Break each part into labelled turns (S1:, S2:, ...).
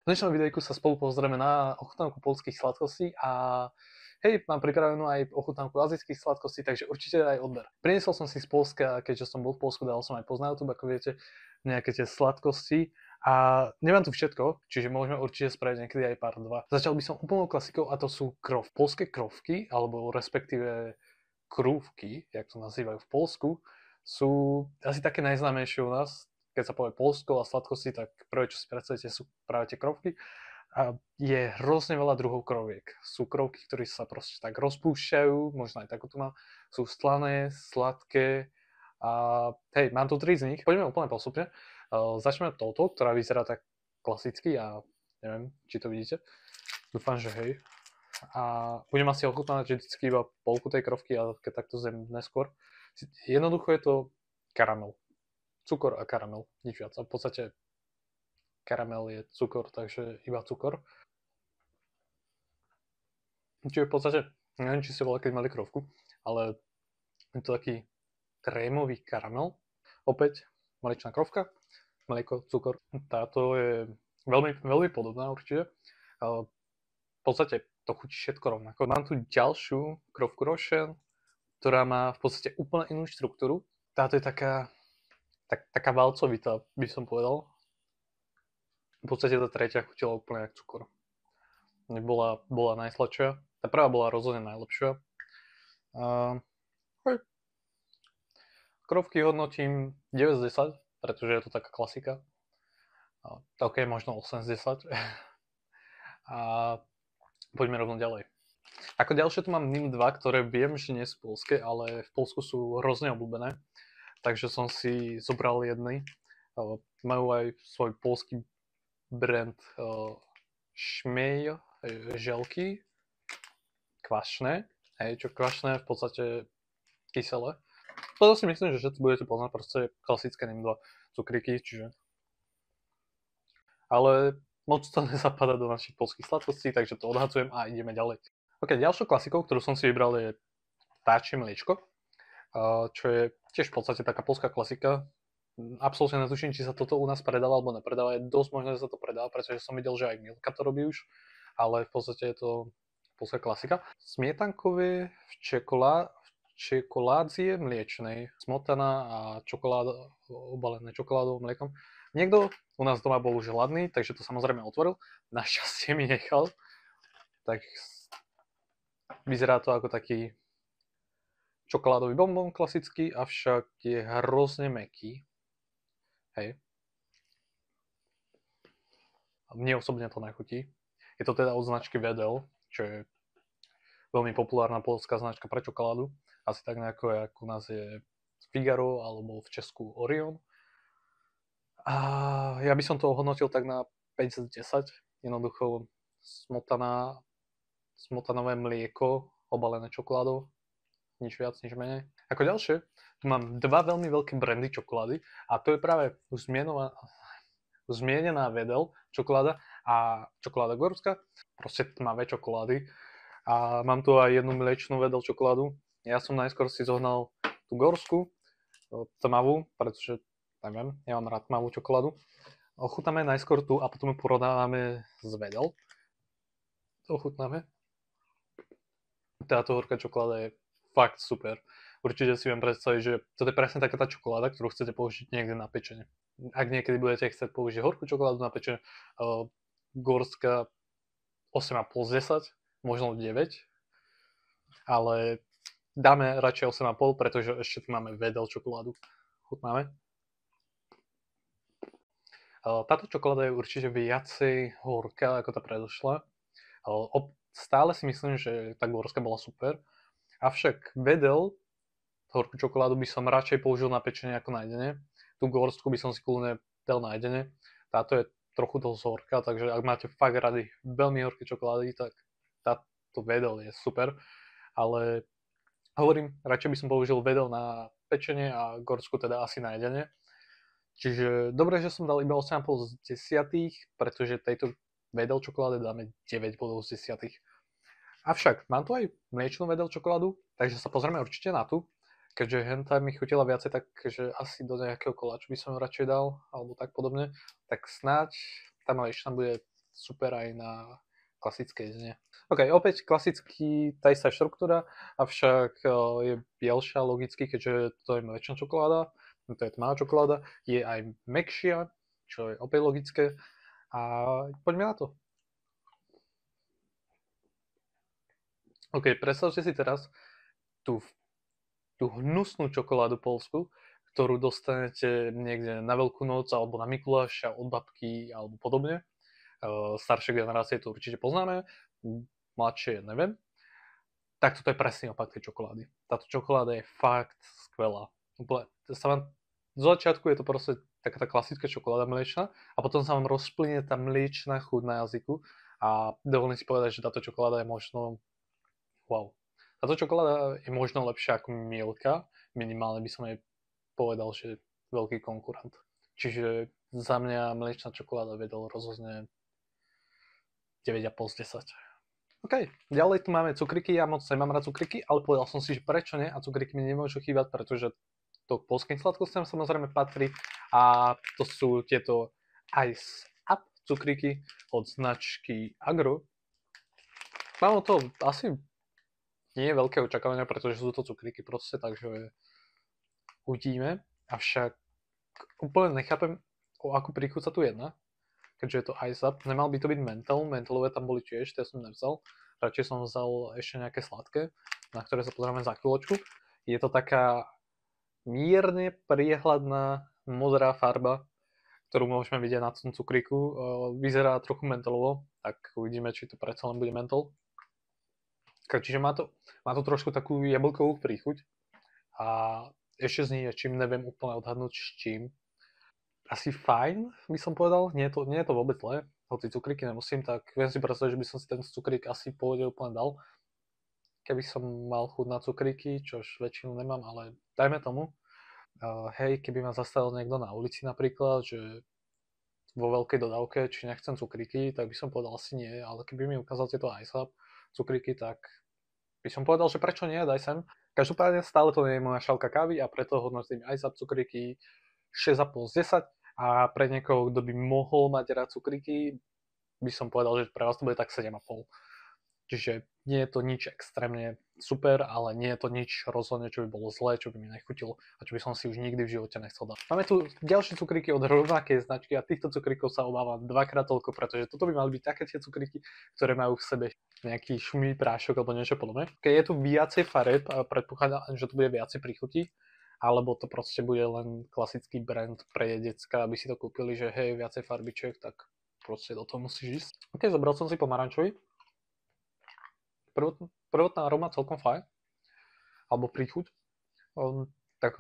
S1: V dnešnom videjku sa spolu pozrieme na ochutnávku poľských sladkostí a hej, mám pripravenú aj ochutnávku azijských sladkostí, takže určite aj odber. Priniesol som si z Poľska, keďže som bol v Poľsku, dal som aj post na YouTube, ako viete, nejaké tie sladkosti a nemám tu všetko, čiže môžeme určite spraviť niekedy aj pár dva. Začal by som úplnou klasikou a to sú poľské krovky, alebo respektíve krúvky, jak to nazývajú v Poľsku, sú asi také najznámejšie u nás. Keď sa povie Poľsko a sladkosti, tak prvé, čo si predstavíte, sú práve tie krovky. A je hrozne veľa druhov kroviek. Sú krovky, ktoré sa proste tak rozpúšťajú, možno aj takú tu mám. Sú slané, sladké a hej, mám tu 3 z nich. Poďme úplne postupne. Začneme touto, ktorá vyzerá tak klasicky a neviem, či to vidíte. Dúfam, že hej. A budem asi ochutnávať vždycky iba polku tej krovky, ale keď takto zjem neskôr. Jednoducho je to karamel. Cukor a karamel, nič viac. A v podstate karamel je cukor, takže iba cukor. Čiže v podstate, neviem, či ste bola keď mali krovku, ale je to taký krémový karamel. Opäť mliečna krovka, mlieko, cukor. Táto je veľmi, veľmi podobná určite. V podstate to chutí všetko rovnako. Mám tu ďalšiu krovku Rošen, ktorá má v podstate úplne inú štruktúru. Táto je taká valcovitá, by som povedal. V podstate tá tretia chutila úplne jak cukor. Bola najsladšia. Tá prvá bola rozhodne najlepšia. Krovky hodnotím 9 z 10, pretože je to taká klasika. Ok, možno 8 z 10. A poďme rovno ďalej. Ako ďalšie tu mám NIM 2, ktoré viem, že nie sú poľské, ale v Poľsku sú hrozne obľúbené. Takže som si zobral jedny. Majú aj svoj poľský brand Šmej želky. Kvašné. Hej, čo kvašné v podstate kyselé. To si myslím, že všetci budete poznať, proste klasické NIM 2 cukríky, čiže... Ale moc to nezapadá do našich poľských sladkostí, takže to odhadzujem a ideme ďalej. Ok, ďalšou klasikou, ktorú som si vybral, je vtáčie mliečko, čo je tiež v podstate taká poľská klasika. Absolútne netuším, či sa toto u nás predáva alebo nepredáva. Je dosť možné, že sa to predáva, pretože som videl, že aj Milka to robí už, ale v podstate je to poľská klasika. Smietankové v čokoládzie mliečnej, smotana a čokoláda, obalené čokoládovým mliekom. Niekto u nás doma bol už hladný, takže to samozrejme otvoril. Našťastie mi nechal. Tak vyzerá to ako taký čokoládový bonbon klasický, avšak je hrozne mäkký. Hej. Mne osobne to nechutí. Je to teda od značky Wedel, čo je veľmi populárna poľská značka pre čokoládu. Asi tak nejako, ako u nás je Figaro alebo v Česku Orion. A ja by som to ohodnotil tak na 5 z 10. Jednoducho smotanové mlieko obalené čokoládou. Nič viac, nič menej. Ako ďalšie, tu mám dva veľmi veľké brandy čokolády a to je práve už zmienená Wedel čokoláda a čokoláda Gorská, proste tmavé čokolády. A mám tu aj jednu mliečnú Wedel čokoládu. Ja som najskôr si zohnal tú Gorsku, tmavú, pretože neviem, ja mám rád tmavú čokoládu. Ochutnáme najskôr tú a potom ju porovnávame s Wedel. Ochutnáme. Táto horká čokoláda je fakt super. Určite si viem predstaviť, že toto je presne taká tá čokoláda, ktorú chcete použiť niekde na pečenie. Ak niekedy budete chcieť použiť horkú čokoládu na pečenie, Gorská 8,5 z 10, možno 9, ale dáme radšej 8,5, pretože ešte tu máme Wedel čokoládu. Chutnáme. Táto čokoláda je určite viacej horká ako tá predošla. Stále si myslím, že tá Gorská bola super. Avšak Wedel, horkú čokoládu by som radšej použil na pečenie ako na jedenie. Tú Gorsku by som si kľudne dal na jedenie. Táto je trochu dosť horká, takže ak máte fakt rady veľmi horké čokolády, tak táto Wedel je super. Ale hovorím, radšej by som použil Wedel na pečenie a Gorsku teda asi na jedenie. Čiže dobre, že som dal iba 8,5 z 10, pretože tejto Wedel čokoláde dáme 9 bodov z 10. Avšak mám tu aj mliečnú Wedel čokoládu, takže sa pozrieme určite na tú. Keďže hentai mi chutila viacej, takže asi do nejakého koláču by som ju radšej dal, alebo tak podobne. Tak snáď tá mliečna bude super aj na klasické jedzenie. OK, opäť klasický, tá istá štruktúra, avšak je bielšia logicky, keďže to je mliečna čokoláda, to je tmavá čokoláda, je aj mäkšia, čo je opäť logické. A poďme na to. OK, predstavte si teraz tú hnusnú čokoládu poľskú, ktorú dostanete niekde na Veľkú noc alebo na Mikuláša od babky alebo podobne. Staršie generácie to určite poznáme, mladšie neviem. Tak toto je presný opak tej čokolády. Táto čokoláda je fakt skvelá. Z začiatku je to proste taká tá klasická čokoláda mliečna a potom sa vám rozplynie tá mliečna chuť na jazyku a dovolím si povedať, že táto čokoláda je možno wow. Táto čokoláda je možno lepšia ako Milka, minimálne by som jej povedal, že je veľký konkurent. Čiže za mňa mliečna čokoláda vedel rozhodne 9,5 z 10. OK, ďalej tu máme cukriky, ja moc nemám rád cukriky, ale povedal som si, že prečo nie a cukriky mi nemôžu chýbať, pretože to k polským sladkostiam samozrejme patrí a to sú tieto Ice Up cukriky od značky Agro. Mám to asi nie je veľké očakávania, pretože sú to cukriky proste, takže uvidíme. Avšak úplne nechápem, o akú príchuť sa tu jedná, keďže je to Ice Up. Nemal by to byť mentolové tam boli tiež, to som nevzal. Radšej som vzal ešte nejaké sladké, na ktoré sa pozrieme za chvíľočku. Je to taká mierne priehľadná modrá farba, ktorú môžeme vidieť na tom cukriku. Vyzerá trochu mentolovo, tak uvidíme, či to predsa len bude mentol. Čiže má to trošku takú jablkovú príchuť a ešte znie, čím neviem úplne odhadnúť s čím. Asi fajn, by som povedal, nie je to vôbec zlé, hoci cukríky nemusím, tak viem si predstaviť, že by som si ten cukrík asi v pohode úplne dal. Keby som mal chuť na cukríky, čož väčšinu nemám, ale dajme tomu. Hej, keby ma zastavil niekto na ulici napríklad, že vo veľkej dodávke, či nechcem cukríky, tak by som povedal asi nie, ale keby mi ukázal tieto Ice Up cukríky, tak by som povedal, že prečo nie, daj sem. Každopádne stále to nie je moja šálka kávy a preto hodnotím Ice Up cukríky 6,5 z 10 a pre niekoho, kto by mohol mať rád cukríky, by som povedal, že pre vás to bude tak 7,5. Čiže nie je to nič extrémne super, ale nie je to nič rozhodne, čo by bolo zlé, čo by mi nechutilo a čo by som si už nikdy v živote nechcel dať. Máme tu ďalšie cukríky od rovnakej značky a týchto cukríkov sa obávam dvakrát toľko, pretože toto by mali byť také tie cukríky, ktoré majú v sebe nejaký šumivý prášok alebo niečo podobné. Keď je tu viacej farieb a predpokladám, že to bude viacej príchutí, alebo to proste bude len klasický brand pre decka, aby si to kúpili, že hej, viacej farbičiek, tak proste do toho musíš ísť. OK, zobral som si pomarančový. Prvotná aroma celkom fajn, alebo príchuť. Tak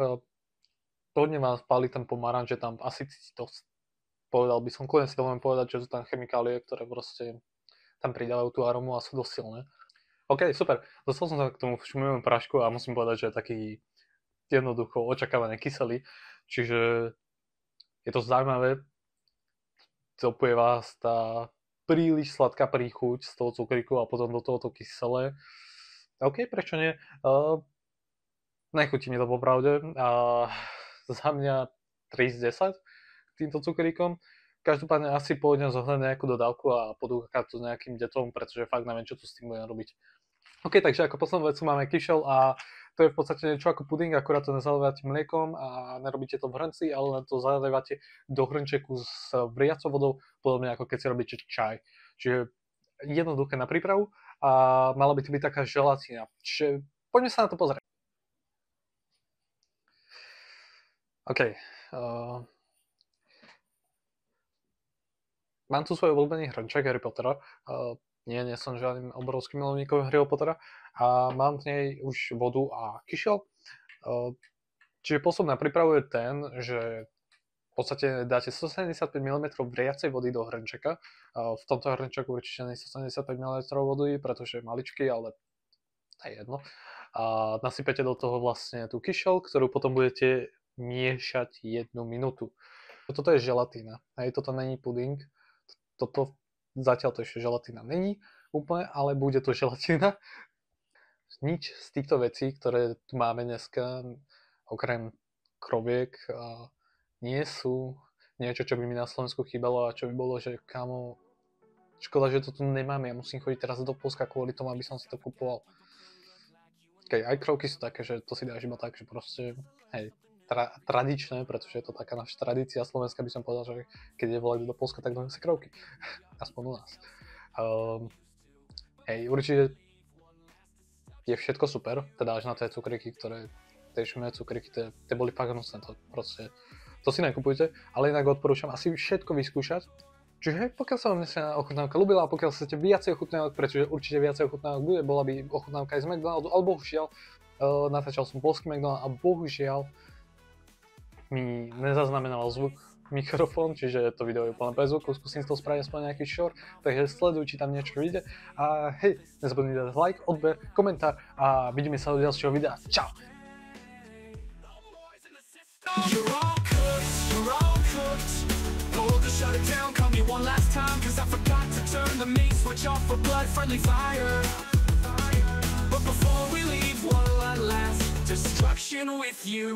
S1: hodne vás pálí ten pomaranč, že tam asi to povedal by som, kľudne si dovolím povedať, že sú tam chemikálie, ktoré proste tam pridávajú tú aromu a sú dosť silné. OK, super. Dostal som sa k tomu šumivému prášku a musím povedať, že je taký jednoducho očakávaný kyselý, čiže je to zaujímavé. Dopuje vás tá príliš sladká príchuť z toho cukríku a potom do tohoto kyselé. OK, prečo nie? Nechutí mi to popravde. Za mňa 3 z 10 týmto cukríkom. Každopádne asi pôjdem zohľadať nejakú dodávku a podúchať to s nejakým detom, pretože fakt neviem, čo tu s tým budem robiť. OK, takže ako poslednú vec máme kyšel a to je v podstate niečo ako puding, akurát to nezalievate mliekom a nerobíte to v hrnci, ale len to zalievate do hrnčeku s vriacou vodou, podobne ako keď si robíte čaj. Čiže jednoduché na prípravu a mala by to byť taká želatína. Čiže poďme sa na to pozrieť. OK. Mám tu svoj obľúbený hrnček Harry Pottera. Nie som žiadnym obrovským milovníkom Harryho Pottera a mám v nej už vodu a kyšel. Čiže spôsob na prípravu je ten, že v podstate dáte 175 ml vriacej vody do hrnčeka. V tomto hrnčeku určite nie 175 ml vody, pretože je maličký, ale to je jedno. A nasypete do toho vlastne tú kyšel, ktorú potom budete miešať 1 minútu. Toto je želatína. Hej, toto není puding. Toto zatiaľ to ešte želatína není úplne, ale bude to želatína. Nič z týchto vecí, ktoré tu máme dneska, okrem kroviek, nie sú niečo, čo by mi na Slovensku chýbalo a čo by bolo, že kamo, Škoda, že to tu nemáme, ja musím chodiť teraz do Polska kvôli tomu, aby som si to kupoval. Aj kroky sú také, že to si dáš iba tak, že proste, hej, tradičné, pretože je to taká naša tradícia slovenská, by som povedal, že keď je volať do Polska, tak donesie kroky. Aspoň u nás. Hej, určite je všetko super, teda až na tie cukriky, ktoré, tie šumivé cukriky, tie boli fakt hnusné, to proste, to si nekupujte, ale inak odporúčam asi všetko vyskúšať. Čiže pokiaľ sa vám dnesná ochutnávka ľúbila a pokiaľ chcete viacej ochutnávok, pretože určite viacej ochutnávok bude, bola by ochutnávka aj z McDonaldu, ale bohužiaľ natáčal som polský McDonald a bohužiaľ mi nezaznamenal zvuk mikrofón, čiže to video je úplne bez zvuku, skúsim to spraviť aspoň nejaký short, takže sleduj, či tam niečo vyjde a hej, nezabudni dať like, odber, komentár a vidíme sa do ďalšieho videa. Čau! Shut it down, call me one last time, cause I forgot to turn the main switch off for blood-friendly fire. But before we leave, one last destruction with you.